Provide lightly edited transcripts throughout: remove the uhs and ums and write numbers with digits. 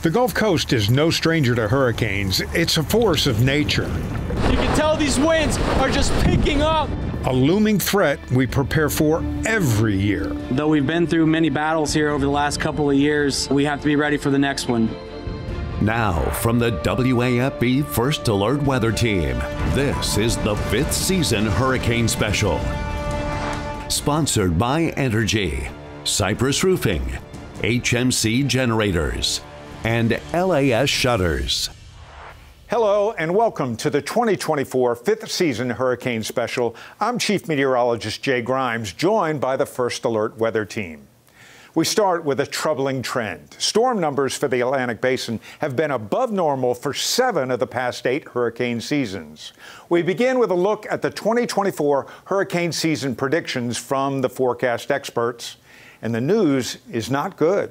The Gulf Coast is no stranger to hurricanes. It's a force of nature. You can tell these winds are just picking up. A looming threat we prepare for every year. Though we've been through many battles here over the last couple of years, we have to be ready for the next one. Now, from the WAFB First Alert Weather Team, this is the 5th Season Hurricane Special. Sponsored by Entergy, Cypress Roofing, HMC Generators, and LAS Shutters. Hello and welcome to the 2024 5th Season Hurricane Special. I'm Chief Meteorologist Jay Grimes, joined by the First Alert Weather Team. We start with a troubling trend. Storm numbers for the Atlantic Basin have been above normal for 7 of the past 8 hurricane seasons. We begin with a look at the 2024 hurricane season predictions from the forecast experts, and the news is not good.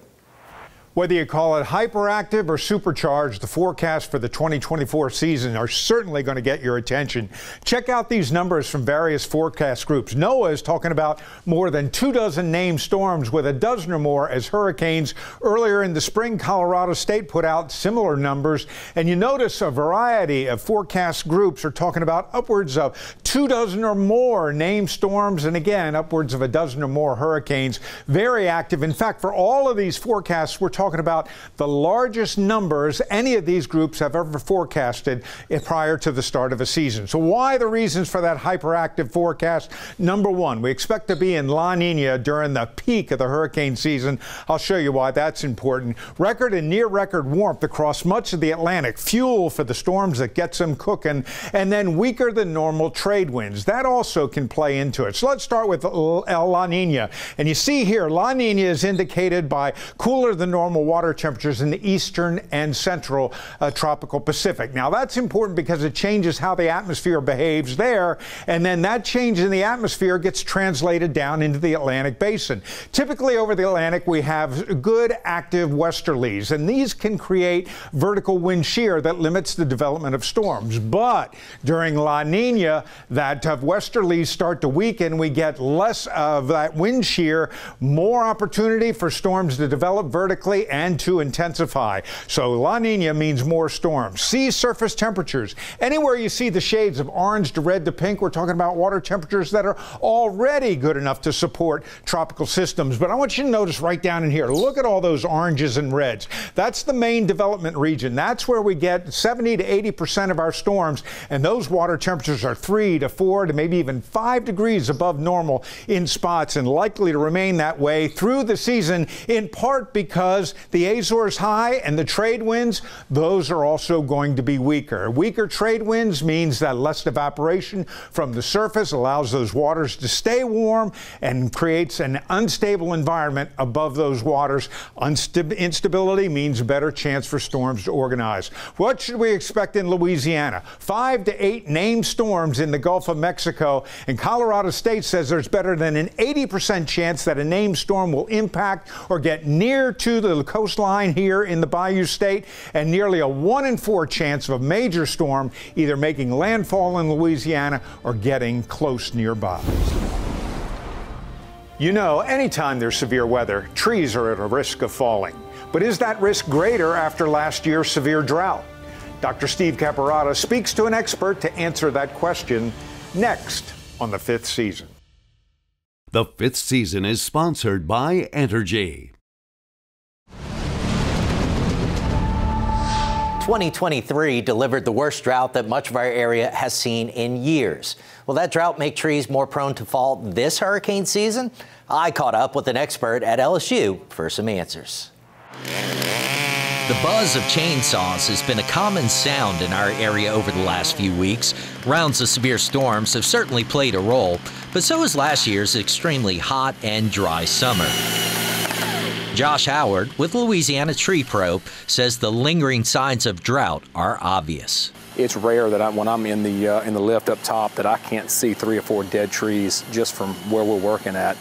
Whether you call it hyperactive or supercharged, the forecasts for the 2024 season are certainly going to get your attention. Check out these numbers from various forecast groups. NOAA is talking about more than 24 named storms, with a dozen or more as hurricanes. Earlier in the spring, Colorado State put out similar numbers. And you notice a variety of forecast groups are talking about upwards of 24 or more named storms, and again, upwards of a dozen or more hurricanes. Very active. In fact, for all of these forecasts, we're talking about the largest numbers any of these groups have ever forecasted prior to the start of a season. So why the reasons for that hyperactive forecast? Number one, we expect to be in La Nina during the peak of the hurricane season. I'll show you why that's important. Record and near record warmth across much of the Atlantic, fuel for the storms that gets them cooking, and then weaker than normal trade winds. That also can play into it. So let's start with La Nina. And you see here, La Nina is indicated by cooler than normal water temperatures in the eastern and central tropical Pacific. Now that's important because it changes how the atmosphere behaves there, and then that change in the atmosphere gets translated down into the Atlantic Basin. Typically over the Atlantic we have good active westerlies, and these can create vertical wind shear that limits the development of storms. But during La Nina, that westerlies start to weaken. We get less of that wind shear, more opportunity for storms to develop vertically and to intensify. So La Nina means more storms. Sea surface temperatures. Anywhere you see the shades of orange to red to pink, we're talking about water temperatures that are already good enough to support tropical systems. But I want you to notice right down in here, look at all those oranges and reds. That's the main development region. That's where we get 70 to 80% of our storms, and those water temperatures are 3 to 4 to maybe even 5 degrees above normal in spots, and likely to remain that way through the season, in part because the Azores high and the trade winds, those are also going to be weaker. Weaker trade winds means that less evaporation from the surface allows those waters to stay warm and creates an unstable environment above those waters. Instability means a better chance for storms to organize. What should we expect in Louisiana? 5 to 8 named storms in the Gulf of Mexico, and Colorado State says there's better than an 80% chance that a named storm will impact or get near to the coastline here in the Bayou State, and nearly a 1 in 4 chance of a major storm either making landfall in Louisiana or getting close nearby. You know, anytime there's severe weather, trees are at a risk of falling. But is that risk greater after last year's severe drought? Dr. Steve Caparata speaks to an expert to answer that question next on the 5th Season. The 5th Season is sponsored by Entergy. 2023 delivered the worst drought that much of our area has seen in years. Will that drought make trees more prone to fall this hurricane season? I caught up with an expert at LSU for some answers. The buzz of chainsaws has been a common sound in our area over the last few weeks. Rounds of severe storms have certainly played a role, but so has last year's extremely hot and dry summer. Josh Howard with Louisiana Tree Pro says the lingering signs of drought are obvious. It's rare that when I'm in the lift up top that I can't see 3 or 4 dead trees just from where we're working at.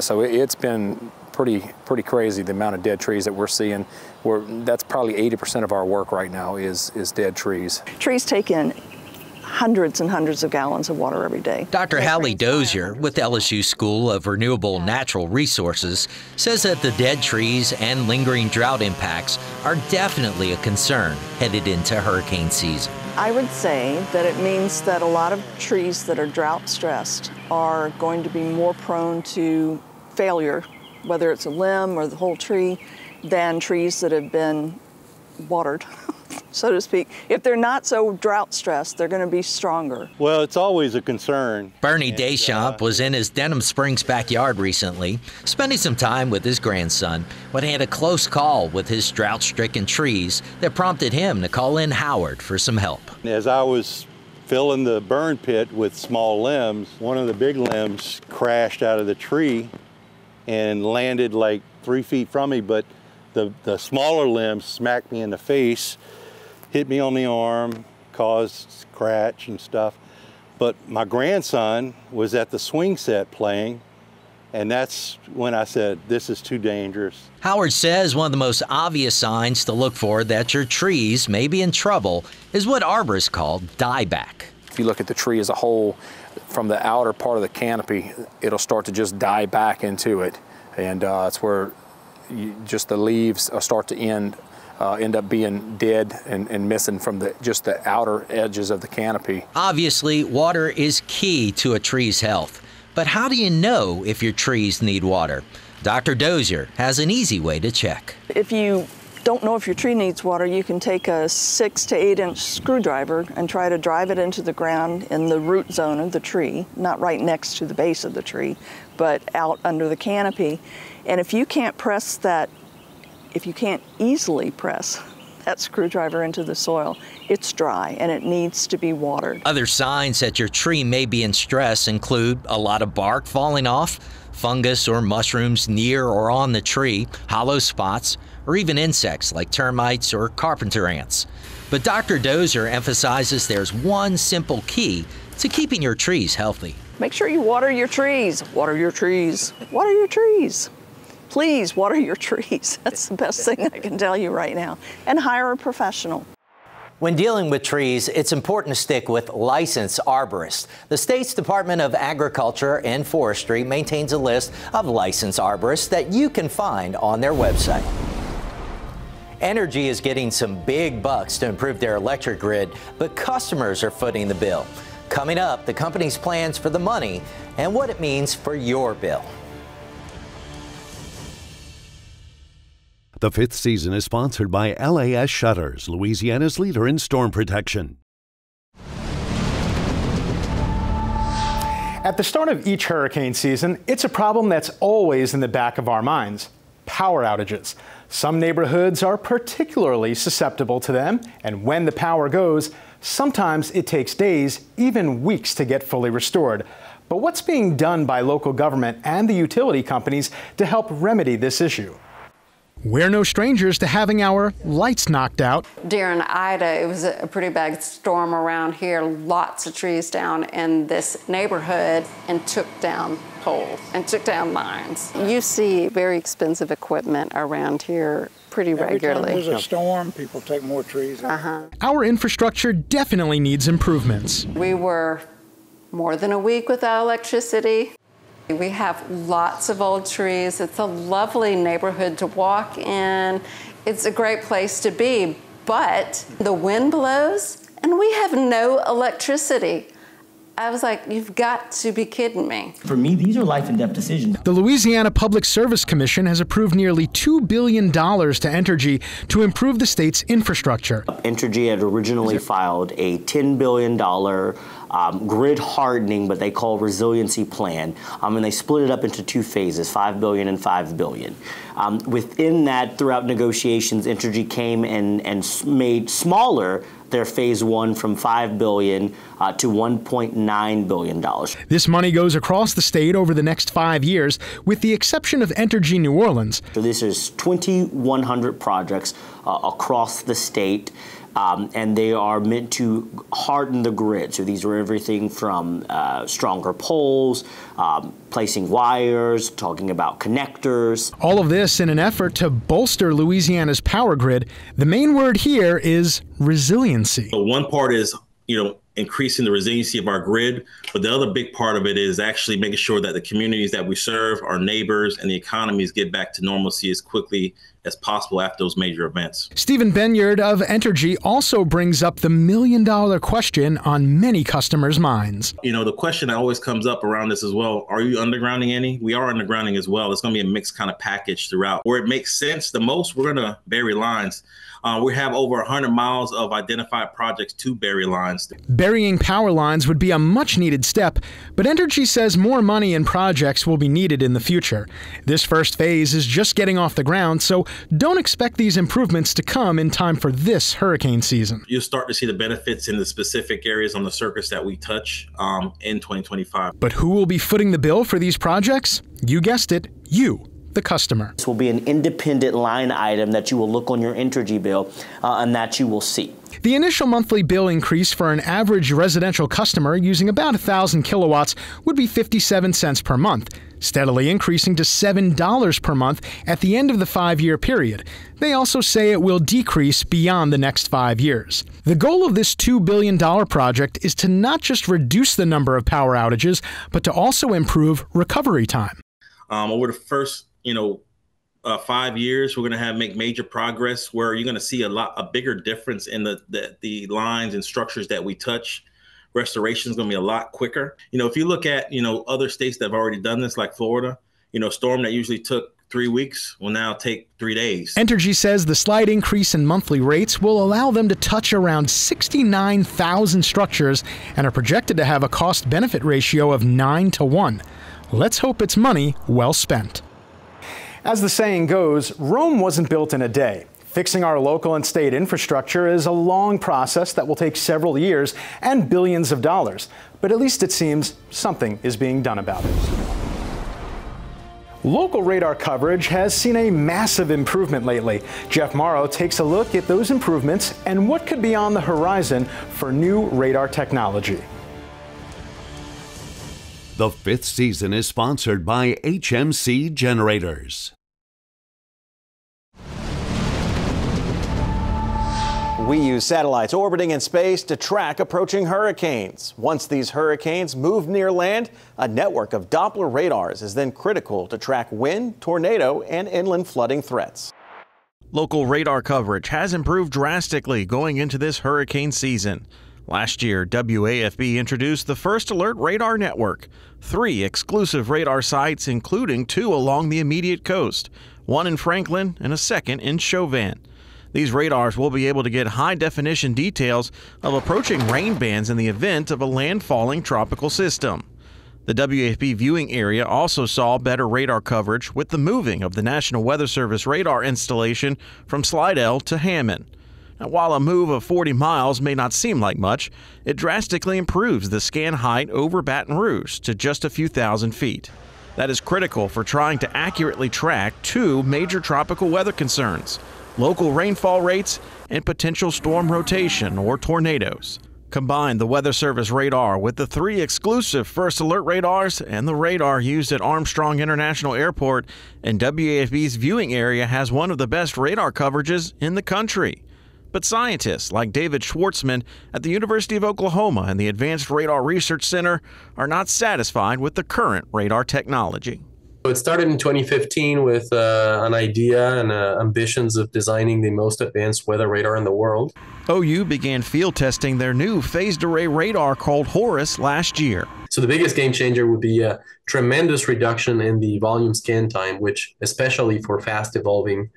So it's been pretty crazy, the amount of dead trees that we're seeing. That's probably 80% of our work right now is dead trees. Trees take in hundreds and hundreds of gallons of water every day. Dr. Hallie Dozier with LSU School of Renewable Natural Resources says that the dead trees and lingering drought impacts are definitely a concern headed into hurricane season. I would say that it means that a lot of trees that are drought stressed are going to be more prone to failure, whether it's a limb or the whole tree, than trees that have been watered, so to speak. If they're not so drought stressed, they're going to be stronger. Well, it's always a concern. Bernie Deschamps was in his Denham Springs backyard recently, spending some time with his grandson, when he had a close call with his drought-stricken trees that prompted him to call in Howard for some help. As I was filling the burn pit with small limbs, one of the big limbs crashed out of the tree and landed like 3 feet from me, but the smaller limbs smacked me in the face, hit me on the arm, caused scratch and stuff. But my grandson was at the swing set playing, and that's when I said, this is too dangerous. Howard says one of the most obvious signs to look for that your trees may be in trouble is what arborists call dieback. If you look at the tree as a whole, from the outer part of the canopy, it'll start to just die back into it. And it's where just the leaves start to end up being dead and missing from just the outer edges of the canopy. Obviously, water is key to a tree's health. But how do you know if your trees need water? Dr. Dozier has an easy way to check. If you don't know if your tree needs water, you can take a 6 to 8 inch screwdriver and try to drive it into the ground in the root zone of the tree, not right next to the base of the tree, but out under the canopy. And if you can't press that, if you can't easily press that screwdriver into the soil, it's dry and it needs to be watered. Other signs that your tree may be in stress include a lot of bark falling off, fungus or mushrooms near or on the tree, hollow spots, or even insects like termites or carpenter ants. But Dr. Dozier emphasizes there's one simple key to keeping your trees healthy. Make sure you water your trees. Water your trees. Water your trees. Please water your trees. That's the best thing I can tell you right now. And hire a professional. When dealing with trees, it's important to stick with licensed arborists. The state's Department of Agriculture and Forestry maintains a list of licensed arborists that you can find on their website. Entergy is getting some big bucks to improve their electric grid, but customers are footing the bill. Coming up, the company's plans for the money and what it means for your bill. The fifth season is sponsored by LAS Shutters, Louisiana's leader in storm protection. At the start of each hurricane season, it's a problem that's always in the back of our minds: power outages. Some neighborhoods are particularly susceptible to them, and when the power goes, sometimes it takes days, even weeks, to get fully restored. But what's being done by local government and the utility companies to help remedy this issue? We're no strangers to having our lights knocked out. During Ida, it was a pretty bad storm around here. Lots of trees down in this neighborhood and took down poles and took down lines. You see very expensive equipment around here pretty regularly. Every time there's a storm, people take more trees out. Our infrastructure definitely needs improvements. We were more than a week without electricity. We have lots of old trees. It's a lovely neighborhood to walk in. It's a great place to be, but the wind blows and we have no electricity. I was like, you've got to be kidding me. For me, these are life and death decisions. The Louisiana Public Service Commission has approved nearly $2 billion to Entergy to improve the state's infrastructure. Entergy had originally filed a $10 billion grid hardening, but they call resiliency plan, and they split it up into two phases, $5 billion and $5 billion. Within that, throughout negotiations, Entergy came and made smaller their phase one from $5 billion to $1.9 billion. This money goes across the state over the next 5 years, with the exception of Entergy New Orleans. So this is 2,100 projects across the state. And they are meant to harden the grid. So these are everything from stronger poles, placing wires, talking about connectors. All of this in an effort to bolster Louisiana's power grid. The main word here is resiliency. So one part is, increasing the resiliency of our grid. But the other big part of it is actually making sure that the communities that we serve, our neighbors, and the economies get back to normalcy as quickly as possible after those major events. Stephen Benyard of Entergy also brings up the million-dollar question on many customers' minds. You know, the question that always comes up around this as well, are you undergrounding any? We are undergrounding as well. It's going to be a mixed kind of package throughout. Where it makes sense the most, we're going to bury lines. We have over 100 miles of identified projects to bury lines. Burying power lines would be a much-needed step, but Entergy says more money and projects will be needed in the future. This first phase is just getting off the ground, so don't expect these improvements to come in time for this hurricane season. You'll start to see the benefits in the specific areas on the circuits that we touch in 2025. But who will be footing the bill for these projects? You guessed it, you, the customer. This will be an independent line item that you will look on your Entergy bill and that you will see. The initial monthly bill increase for an average residential customer using about 1,000 kilowatts would be 57 cents per month, steadily increasing to $7 per month at the end of the 5-year period. They also say it will decrease beyond the next 5 years. The goal of this $2 billion project is to not just reduce the number of power outages, but to also improve recovery time. Over the first 5 years, we're going to make major progress where you're going to see a bigger difference in the lines and structures that we touch. Restoration is going to be a lot quicker. If you look at, other states that have already done this, like Florida, a storm that usually took 3 weeks will now take 3 days. Entergy says the slight increase in monthly rates will allow them to touch around 69,000 structures and are projected to have a cost-benefit ratio of 9-to-1. Let's hope it's money well spent. As the saying goes, Rome wasn't built in a day. Fixing our local and state infrastructure is a long process that will take several years and billions of dollars. But at least it seems something is being done about it. Local radar coverage has seen a massive improvement lately. Jeff Morrow takes a look at those improvements and what could be on the horizon for new radar technology. The 5th season is sponsored by HMC Generators. We use satellites orbiting in space to track approaching hurricanes. Once these hurricanes move near land, a network of Doppler radars is then critical to track wind, tornado, and inland flooding threats. Local radar coverage has improved drastically going into this hurricane season. Last year, WAFB introduced the First Alert Radar Network, 3 exclusive radar sites, including 2 along the immediate coast, 1 in Franklin and a 2nd in Chauvin. These radars will be able to get high-definition details of approaching rain bands in the event of a landfalling tropical system. The WAFB viewing area also saw better radar coverage with the moving of the National Weather Service radar installation from Slidell to Hammond. Now, while a move of 40 miles may not seem like much, it drastically improves the scan height over Baton Rouge to just a few thousand feet. That is critical for trying to accurately track 2 major tropical weather concerns: local rainfall rates and potential storm rotation or tornadoes. Combine the Weather Service radar with the 3 exclusive First Alert radars and the radar used at Armstrong International Airport, and WAFB's viewing area has one of the best radar coverages in the country. But scientists like David Schwartzman at the University of Oklahoma and the Advanced Radar Research Center are not satisfied with the current radar technology. It started in 2015 with an idea and ambitions of designing the most advanced weather radar in the world. OU began field testing their new phased array radar called Horus last year. So the biggest game changer would be a tremendous reduction in the volume scan time, which especially for fast evolving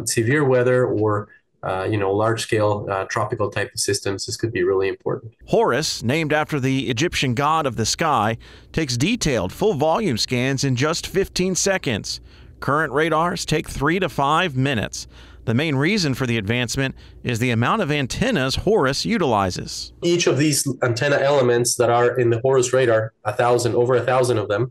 severe weather or large-scale tropical type of systems, this could be really important. Horus, named after the Egyptian god of the sky, takes detailed full-volume scans in just 15 seconds. Current radars take 3 to 5 minutes. The main reason for the advancement is the amount of antennas Horus utilizes. Each of these antenna elements that are in the Horus radar, over 1,000 of them,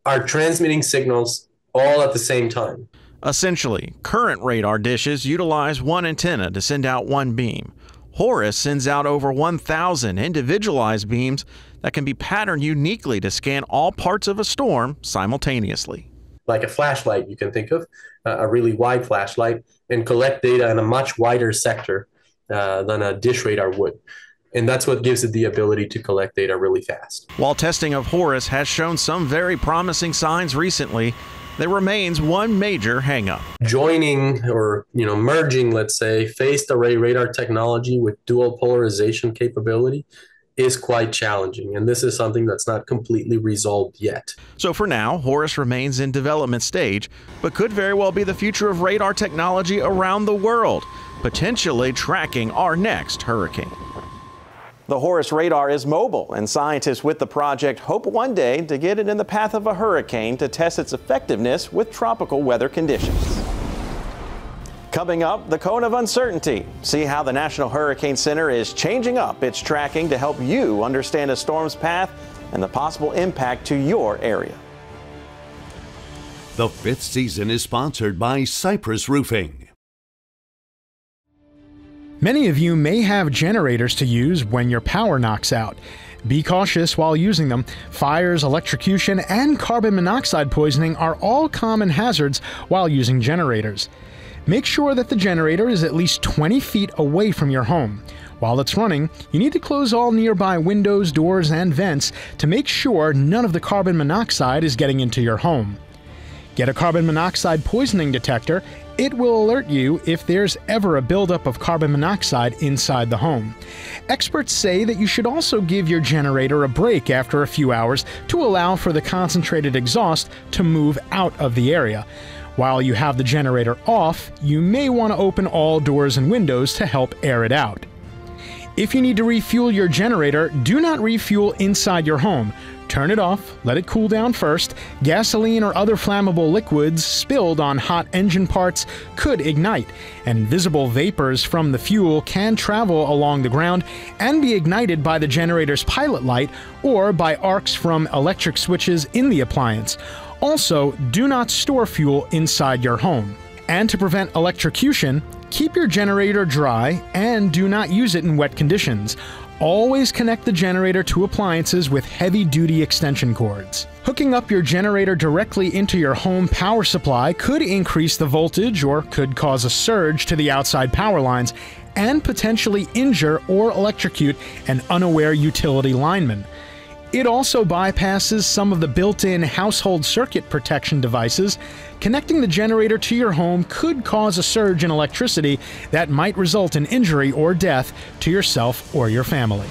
are transmitting signals all at the same time. Essentially, current radar dishes utilize 1 antenna to send out 1 beam. Horus sends out over 1,000 individualized beams that can be patterned uniquely to scan all parts of a storm simultaneously. Like a flashlight, you can think of a really wide flashlight, and collect data in a much wider sector than a dish radar would. And that's what gives it the ability to collect data really fast. While testing of HORUS has shown some very promising signs recently, there remains one major hangup. Joining or merging, let's say, phased array radar technology with dual polarization capability is quite challenging, and this is something that's not completely resolved yet. So for now, HORUS remains in development stage, but could very well be the future of radar technology around the world, potentially tracking our next hurricane. The HORUS radar is mobile, and scientists with the project hope one day to get it in the path of a hurricane to test its effectiveness with tropical weather conditions. Coming up, the cone of uncertainty. See how the National Hurricane Center is changing up its tracking to help you understand a storm's path and the possible impact to your area. The fifth season is sponsored by Cypress Roofing. Many of you may have generators to use when your power knocks out. Be cautious while using them. Fires, electrocution, and carbon monoxide poisoning are all common hazards while using generators. Make sure that the generator is at least 20 feet away from your home. While it's running, you need to close all nearby windows, doors, and vents to make sure none of the carbon monoxide is getting into your home. Get a carbon monoxide poisoning detector. It will alert you if there's ever a buildup of carbon monoxide inside the home. Experts say that you should also give your generator a break after a few hours to allow for the concentrated exhaust to move out of the area. While you have the generator off, you may want to open all doors and windows to help air it out. If you need to refuel your generator, do not refuel inside your home. Turn it off, let it cool down first. Gasoline or other flammable liquids spilled on hot engine parts could ignite, and visible vapors from the fuel can travel along the ground and be ignited by the generator's pilot light or by arcs from electric switches in the appliance. Also, do not store fuel inside your home. And to prevent electrocution, keep your generator dry and do not use it in wet conditions. Always connect the generator to appliances with heavy-duty extension cords. Hooking up your generator directly into your home power supply could increase the voltage or could cause a surge to the outside power lines and potentially injure or electrocute an unaware utility lineman. It also bypasses some of the built-in household circuit protection devices. Connecting the generator to your home could cause a surge in electricity that might result in injury or death to yourself or your family.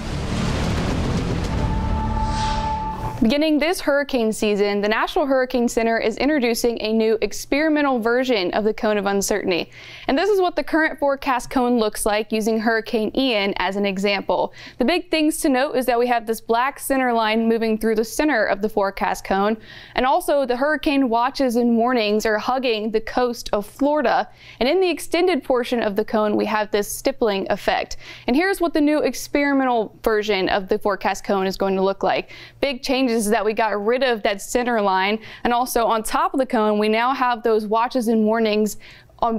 Beginning this hurricane season, the National Hurricane Center is introducing a new experimental version of the cone of uncertainty. And this is what the current forecast cone looks like using Hurricane Ian as an example. The big things to note is that we have this black center line moving through the center of the forecast cone. And also the hurricane watches and warnings are hugging the coast of Florida. And in the extended portion of the cone, we have this stippling effect. And here's what the new experimental version of the forecast cone is going to look like. Big changes is that we got rid of that center line, and also on top of the cone we now have those watches and warnings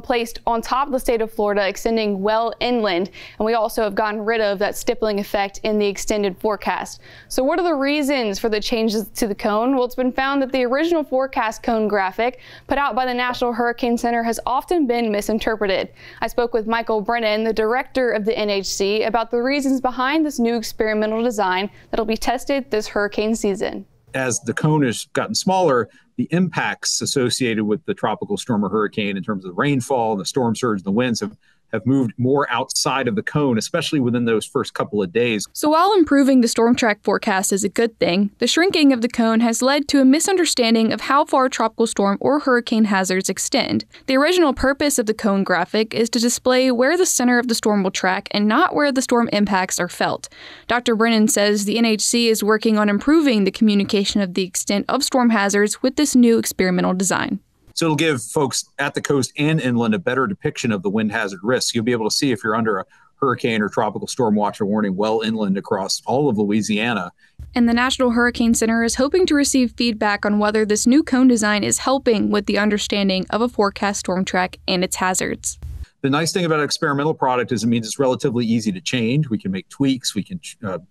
placed on top of the state of Florida, extending well inland, and we also have gotten rid of that stippling effect in the extended forecast. So what are the reasons for the changes to the cone? Well, it's been found that the original forecast cone graphic put out by the National Hurricane Center has often been misinterpreted. I spoke with Michael Brennan, the director of the NHC, about the reasons behind this new experimental design that'll be tested this hurricane season. As the cone has gotten smaller, the impacts associated with the tropical storm or hurricane in terms of the rainfall, the storm surge, the winds have moved more outside of the cone, especially within those first couple of days. So while improving the storm track forecast is a good thing, the shrinking of the cone has led to a misunderstanding of how far tropical storm or hurricane hazards extend. The original purpose of the cone graphic is to display where the center of the storm will track and not where the storm impacts are felt. Dr. Brennan says the NHC is working on improving the communication of the extent of storm hazards with this new experimental design. So it'll give folks at the coast and inland a better depiction of the wind hazard risk. You'll be able to see if you're under a hurricane or tropical storm watch or warning well inland across all of Louisiana. And the National Hurricane Center is hoping to receive feedback on whether this new cone design is helping with the understanding of a forecast storm track and its hazards. The nice thing about an experimental product is it means it's relatively easy to change. We can make tweaks. We can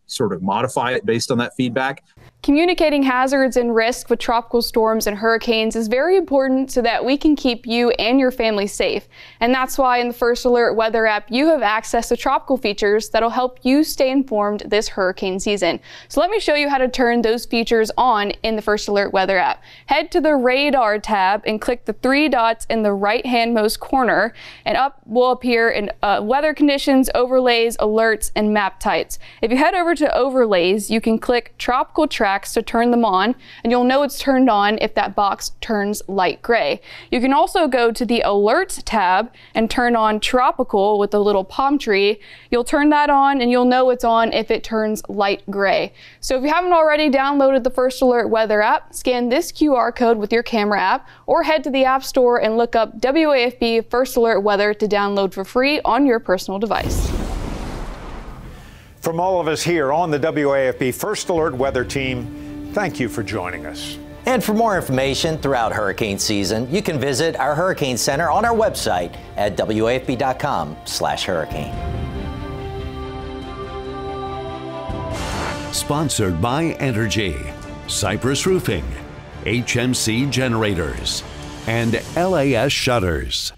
sort of modify it based on that feedback. Communicating hazards and risk with tropical storms and hurricanes is very important so that we can keep you and your family safe. And that's why in the First Alert Weather app, you have access to tropical features that'll help you stay informed this hurricane season. So let me show you how to turn those features on in the First Alert Weather app. Head to the Radar tab and click the 3 dots in the right-handmost corner, and up will appear in weather conditions, overlays, alerts, and map types. If you head over to overlays, you can click tropical tracks to turn them on, and you'll know it's turned on if that box turns light gray. You can also go to the alerts tab and turn on tropical with the little palm tree. You'll turn that on and you'll know it's on if it turns light gray. So if you haven't already downloaded the First Alert Weather app, scan this QR code with your camera app or head to the App Store and look up WAFB First Alert Weather to download for free on your personal device. From all of us here on the WAFB First Alert Weather Team, thank you for joining us. And for more information throughout hurricane season, you can visit our Hurricane Center on our website at wafb.com/hurricane. Sponsored by Energy, Cypress Roofing, HMC Generators, and LAS Shutters.